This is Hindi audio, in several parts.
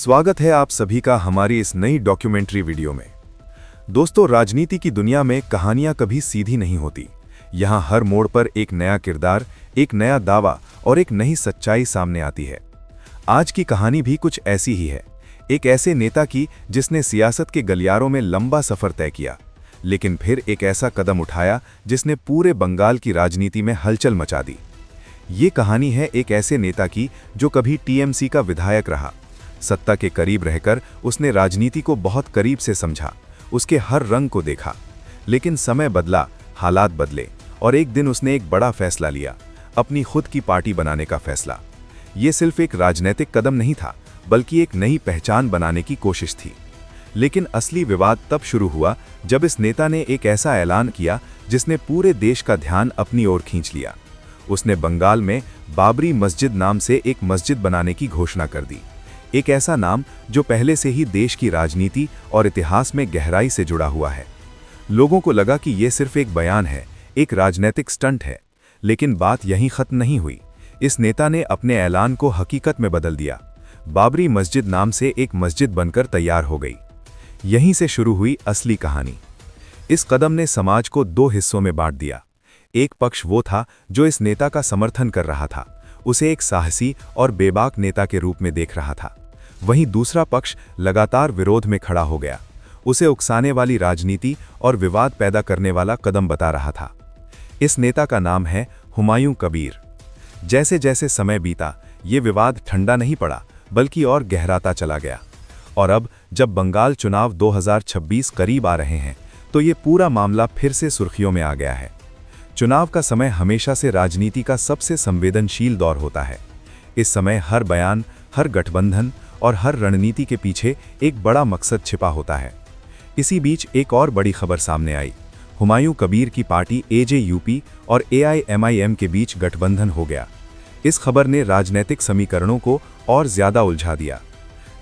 स्वागत है आप सभी का हमारी इस नई डॉक्यूमेंट्री वीडियो में। दोस्तों, राजनीति की दुनिया में कहानियां कभी सीधी नहीं होती। यहां हर मोड़ पर एक नया किरदार, एक नया दावा और एक नई सच्चाई सामने आती है। आज की कहानी भी कुछ ऐसी ही है, एक ऐसे नेता की जिसने सियासत के गलियारों में लंबा सफर तय किया, लेकिन फिर एक ऐसा कदम उठाया जिसने पूरे बंगाल की राजनीति में हलचल मचा दी। ये कहानी है एक ऐसे नेता की जो कभी टीएमसी का विधायक रहा। सत्ता के करीब रहकर उसने राजनीति को बहुत करीब से समझा, उसके हर रंग को देखा। लेकिन समय बदला, हालात बदले और एक दिन उसने एक बड़ा फैसला लिया, अपनी खुद की पार्टी बनाने का फैसला। ये सिर्फ एक राजनीतिक कदम नहीं था, बल्कि एक नई पहचान बनाने की कोशिश थी। लेकिन असली विवाद तब शुरू हुआ जब इस नेता ने एक ऐसा ऐलान किया जिसने पूरे देश का ध्यान अपनी ओर खींच लिया। उसने बंगाल में बाबरी मस्जिद नाम से एक मस्जिद बनाने की घोषणा कर दी। एक ऐसा नाम जो पहले से ही देश की राजनीति और इतिहास में गहराई से जुड़ा हुआ है। लोगों को लगा कि यह सिर्फ एक बयान है, एक राजनीतिक स्टंट है। लेकिन बात यहीं खत्म नहीं हुई। इस नेता ने अपने ऐलान को हकीकत में बदल दिया। बाबरी मस्जिद नाम से एक मस्जिद बनकर तैयार हो गई। यहीं से शुरू हुई असली कहानी। इस कदम ने समाज को दो हिस्सों में बांट दिया। एक पक्ष वो था जो इस नेता का समर्थन कर रहा था, उसे एक साहसी और बेबाक नेता के रूप में देख रहा था। वहीं दूसरा पक्ष लगातार विरोध में खड़ा हो गया, उसे उकसाने वाली राजनीति और विवाद पैदा करने वाला कदम बता रहा था। इस नेता का नाम है हुमायूं कबीर। जैसे जैसे समय बीता, ये विवाद ठंडा नहीं पड़ा, बल्कि और गहराता चला गया। और अब जब बंगाल चुनाव 2026 करीब आ रहे हैं, तो ये पूरा मामला फिर से सुर्खियों में आ गया है। चुनाव का समय हमेशा से राजनीति का सबसे संवेदनशील दौर होता है। इस समय हर बयान, हर गठबंधन और हर रणनीति के पीछे एक बड़ा मकसद छिपा होता है। इसी बीच एक और बड़ी खबर सामने आई। हुमायूं कबीर की पार्टी एजेयूपी और एआईएमआईएम के बीच गठबंधन हो गया। इस खबर ने राजनीतिक समीकरणों को और ज्यादा उलझा दिया।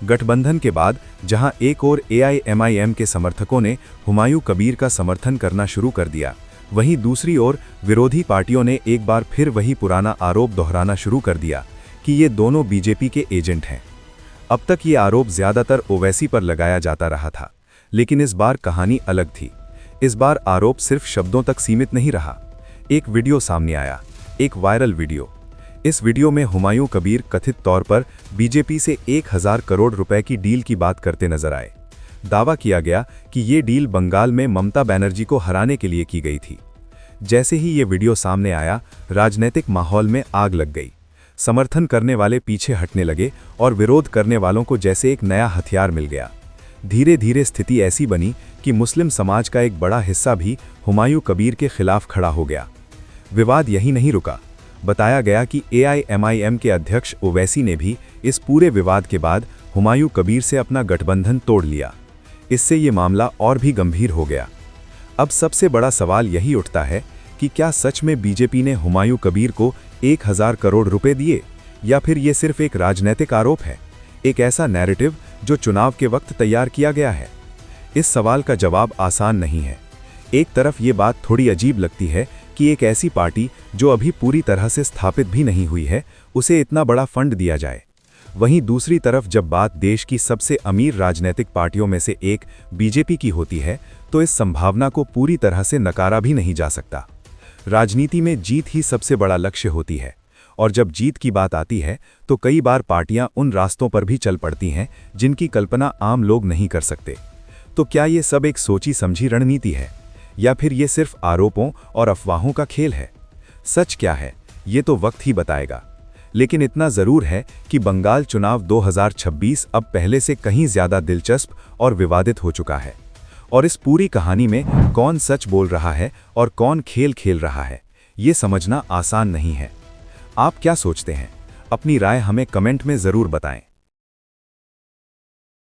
गठबंधन के बाद जहां एक ओर एआईएमआईएम के समर्थकों ने हुमायूं कबीर का समर्थन करना शुरू कर दिया, वहीं दूसरी ओर विरोधी पार्टियों ने एक बार फिर वही पुराना आरोप दोहराना शुरू कर दिया कि ये दोनों बीजेपी के एजेंट हैं। अब तक ये आरोप ज्यादातर ओवैसी पर लगाया जाता रहा था, लेकिन इस बार कहानी अलग थी। इस बार आरोप सिर्फ शब्दों तक सीमित नहीं रहा। एक वीडियो सामने आया, एक वायरल वीडियो। इस वीडियो में हुमायूं कबीर कथित तौर पर बीजेपी से 1000 करोड़ रुपए की डील की बात करते नजर आए। दावा किया गया कि ये डील बंगाल में ममता बनर्जी को हराने के लिए की गई थी। जैसे ही ये वीडियो सामने आया, राजनीतिक माहौल में आग लग गई। समर्थन करने वाले पीछे हटने लगे और विरोध करने वालों को जैसे एक नया हथियार मिल गया। धीरे धीरे स्थिति ऐसी बनी कि मुस्लिम समाज का एक बड़ा हिस्सा भी हुमायूं कबीर के खिलाफ खड़ा हो गया। विवाद यहीं नहीं रुका। बताया गया कि एआईएमआईएम के अध्यक्ष ओवैसी ने भी इस पूरे विवाद के बाद हुमायूं कबीर से अपना गठबंधन तोड़ लिया। इससे ये मामला और भी गंभीर हो गया। अब सबसे बड़ा सवाल यही उठता है कि क्या सच में बीजेपी ने हुमायूं कबीर को 1000 करोड़ रुपए दिए, या फिर ये सिर्फ एक राजनीतिक आरोप है, एक ऐसा नैरेटिव जो चुनाव के वक्त तैयार किया गया है? इस सवाल का जवाब आसान नहीं है। एक तरफ ये बात थोड़ी अजीब लगती है कि एक ऐसी पार्टी जो अभी पूरी तरह से स्थापित भी नहीं हुई है, उसे इतना बड़ा फंड दिया जाए। वहीं दूसरी तरफ जब बात देश की सबसे अमीर राजनीतिक पार्टियों में से एक बीजेपी की होती है, तो इस संभावना को पूरी तरह से नकारा भी नहीं जा सकता। राजनीति में जीत ही सबसे बड़ा लक्ष्य होती है, और जब जीत की बात आती है तो कई बार पार्टियां उन रास्तों पर भी चल पड़ती हैं जिनकी कल्पना आम लोग नहीं कर सकते। तो क्या ये सब एक सोची समझी रणनीति है, या फिर ये सिर्फ आरोपों और अफवाहों का खेल है? सच क्या है, ये तो वक्त ही बताएगा। लेकिन इतना जरूर है कि बंगाल चुनाव 2026 अब पहले से कहीं ज्यादा दिलचस्प और विवादित हो चुका है। और इस पूरी कहानी में कौन सच बोल रहा है और कौन खेल खेल रहा है, ये समझना आसान नहीं है। आप क्या सोचते हैं? अपनी राय हमें कमेंट में जरूर बताएं।